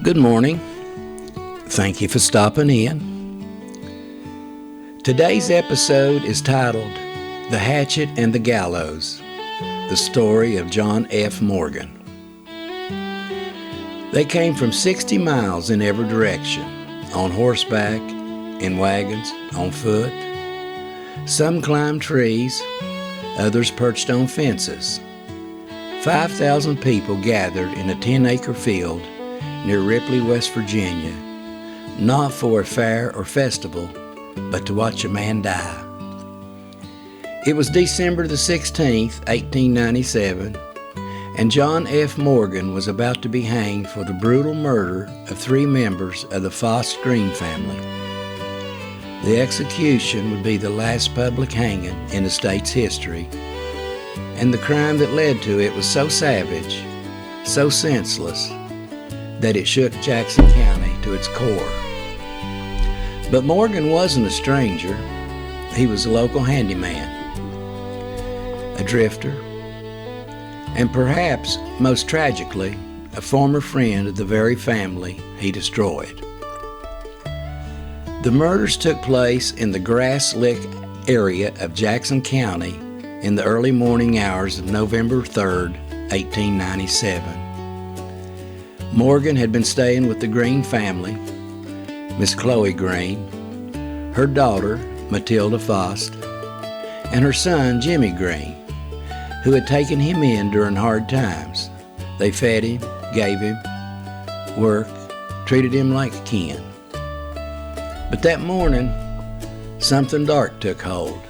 Good morning. Thank you for stopping in. Today's episode is titled The Hatchet and the Gallows, the story of John F. Morgan. They came from 60 miles in every direction, on horseback, in wagons, on foot. Some climbed trees, others perched on fences. 5,000 people gathered in a 10-acre field near Ripley, West Virginia, not for a fair or festival, but to watch a man die. It was December the 16th, 1897, and John F. Morgan was about to be hanged for the brutal murder of 3 members of the Foss Green family. The execution would be the last public hanging in the state's history, and the crime that led to it was so savage, so senseless, that it shook Jackson County to its core. But Morgan wasn't a stranger. He was a local handyman, a drifter, and perhaps most tragically, a former friend of the very family he destroyed. The murders took place in the Grass Lick area of Jackson County in the early morning hours of November 3rd, 1897. Morgan had been staying with the Green family, Miss Chloe Green, her daughter, Matilda Foss, and her son, Jimmy Green, who had taken him in during hard times. They fed him, gave him work, treated him like a kin. But that morning, something dark took hold.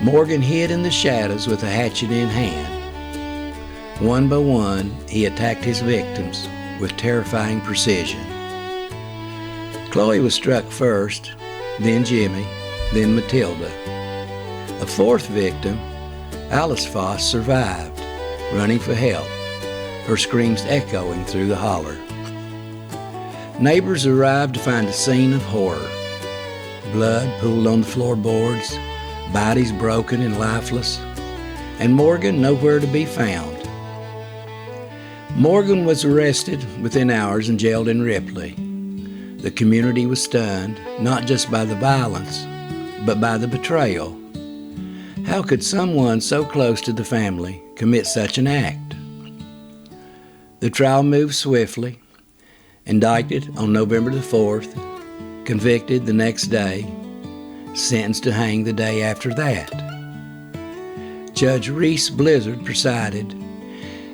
Morgan hid in the shadows with a hatchet in hand. One by one, he attacked his victims with terrifying precision. Chloe was struck first, then Jimmy, then Matilda. A 4th victim, Alice Foss, survived, running for help, her screams echoing through the holler. Neighbors arrived to find a scene of horror. Blood pooled on the floorboards, bodies broken and lifeless, and Morgan nowhere to be found. Morgan was arrested within hours and jailed in Ripley. The community was stunned, not just by the violence, but by the betrayal. How could someone so close to the family commit such an act? The trial moved swiftly. Indicted on November the 4th, convicted the next day, sentenced to hang the day after that. Judge Reese Blizzard presided,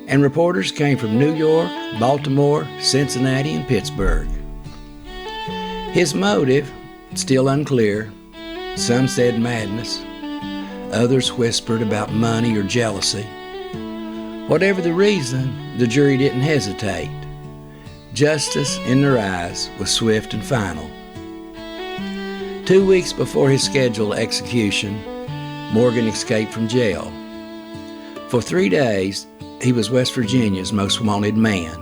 and reporters came from New York, Baltimore, Cincinnati, and Pittsburgh. His motive, still unclear. Some said madness. Others whispered about money or jealousy. Whatever the reason, the jury didn't hesitate. Justice, in their eyes, was swift and final. 2 weeks before his scheduled execution, Morgan escaped from jail. For 3 days, he was West Virginia's most wanted man.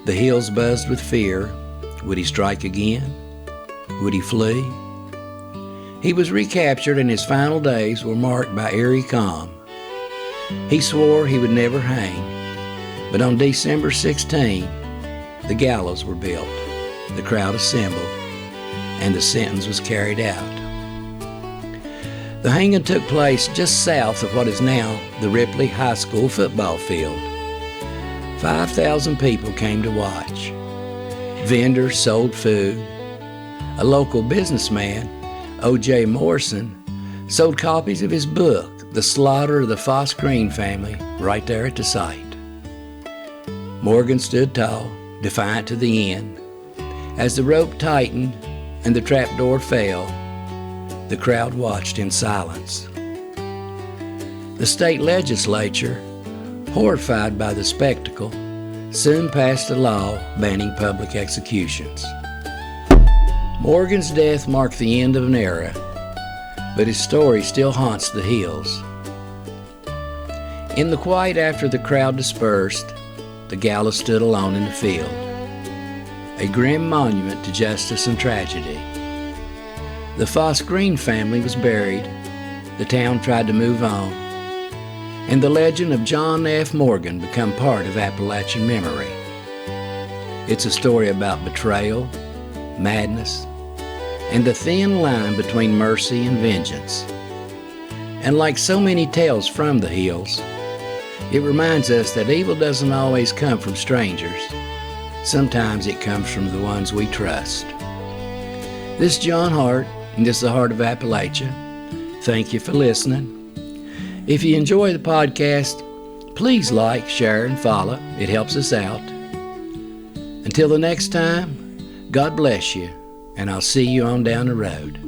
The hills buzzed with fear. Would he strike again? Would he flee? He was recaptured, and his final days were marked by eerie calm. He swore he would never hang, but on December 16, the gallows were built, the crowd assembled, and the sentence was carried out. The hanging took place just south of what is now the Ripley High School football field. 5,000 people came to watch. Vendors sold food. A local businessman, O.J. Morrison, sold copies of his book, The Slaughter of the Foss Green Family, right there at the site. Morgan stood tall, defiant to the end. As the rope tightened and the trapdoor fell, the crowd watched in silence. The state legislature, horrified by the spectacle, soon passed a law banning public executions. Morgan's death marked the end of an era, but his story still haunts the hills. In the quiet after the crowd dispersed, the gallows stood alone in the field, a grim monument to justice and tragedy. The Foss Green family was buried, the town tried to move on, and the legend of John F. Morgan became part of Appalachian memory. It's a story about betrayal, madness, and the thin line between mercy and vengeance. And like so many tales from the hills, it reminds us that evil doesn't always come from strangers. Sometimes it comes from the ones we trust. This is John Hart, and this is the Heart of Appalachia. Thank you for listening. If you enjoy the podcast, please like, share, and follow. It helps us out. Until the next time, God bless you, and I'll see you on down the road.